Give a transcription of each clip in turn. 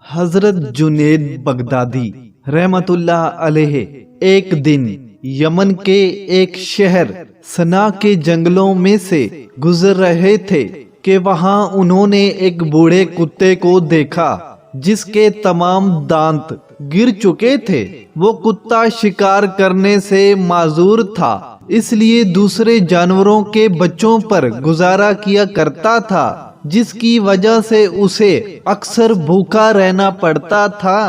حضرت جنید بغدادی رحمت اللہ علیہ ایک دن یمن کے ایک شہر سنا کے جنگلوں میں سے گزر رہے تھے کہ وہاں انہوں نے ایک بوڑھے کتے کو دیکھا جس کے تمام دانت گر چکے تھے۔ وہ کتا شکار کرنے سے معذور تھا، اس لیے دوسرے جانوروں کے بچوں پر گزارا کیا کرتا تھا، جس کی وجہ سے اسے اکثر بھوکا رہنا پڑتا تھا۔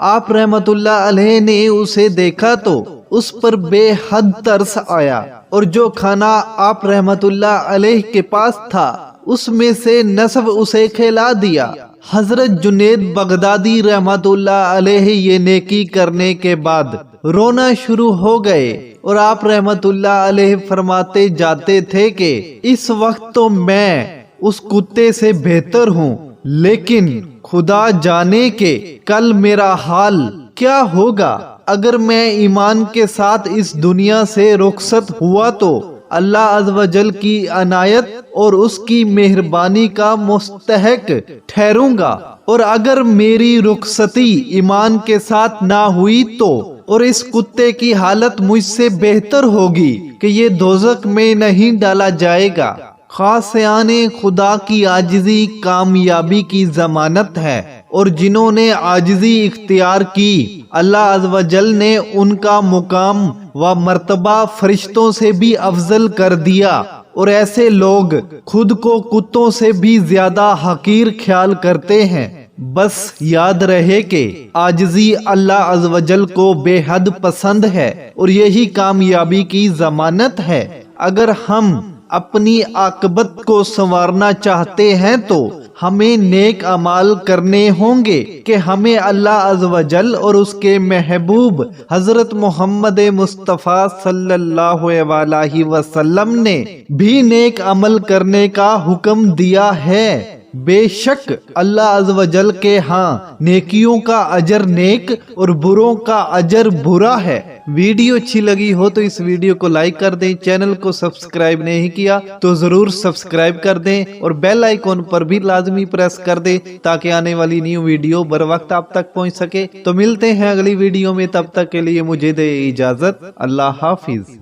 آپ رحمت اللہ علیہ نے اسے دیکھا تو اس پر بے حد ترس آیا اور جو کھانا آپ رحمت اللہ علیہ کے پاس تھا اس میں سے نصف اسے کھلا دیا۔ حضرت جنید بغدادی رحمت اللہ علیہ یہ نیکی کرنے کے بعد رونا شروع ہو گئے اور آپ رحمت اللہ علیہ فرماتے جاتے تھے کہ اس وقت تو میں اس کتے سے بہتر ہوں، لیکن خدا جانے کہ کل میرا حال کیا ہوگا۔ اگر میں ایمان کے ساتھ اس دنیا سے رخصت ہوا تو اللہ عز و جل کی عنایت اور اس کی مہربانی کا مستحق ٹھہروں گا، اور اگر میری رخصتی ایمان کے ساتھ نہ ہوئی تو اور اس کتے کی حالت مجھ سے بہتر ہوگی کہ یہ دوزخ میں نہیں ڈالا جائے گا۔ خاصیان خدا کی عاجزی کامیابی کی ضمانت ہے، اور جنہوں نے عاجزی اختیار کی اللہ عز و جل نے ان کا مقام و مرتبہ فرشتوں سے بھی افضل کر دیا، اور ایسے لوگ خود کو کتوں سے بھی زیادہ حقیر خیال کرتے ہیں۔ بس یاد رہے کہ عاجزی اللہ عز و جل کو بے حد پسند ہے اور یہی کامیابی کی ضمانت ہے۔ اگر ہم اپنی عاقبت کو سنوارنا چاہتے ہیں تو ہمیں نیک اعمال کرنے ہوں گے کہ ہمیں اللہ عز و جل اور اس کے محبوب حضرت محمد مصطفیٰ صلی اللہ علیہ وسلم نے بھی نیک عمل کرنے کا حکم دیا ہے۔ بے شک اللہ عز و جل کے ہاں نیکیوں کا اجر نیک اور بروں کا اجر برا ہے۔ ویڈیو اچھی لگی ہو تو اس ویڈیو کو لائک کر دیں، چینل کو سبسکرائب نہیں کیا تو ضرور سبسکرائب کر دیں اور بیل آئیکن پر بھی لازمی پریس کر دیں تاکہ آنے والی نیو ویڈیو بر وقت آپ تک پہنچ سکے۔ تو ملتے ہیں اگلی ویڈیو میں، تب تک کے لیے مجھے دے اجازت، اللہ حافظ۔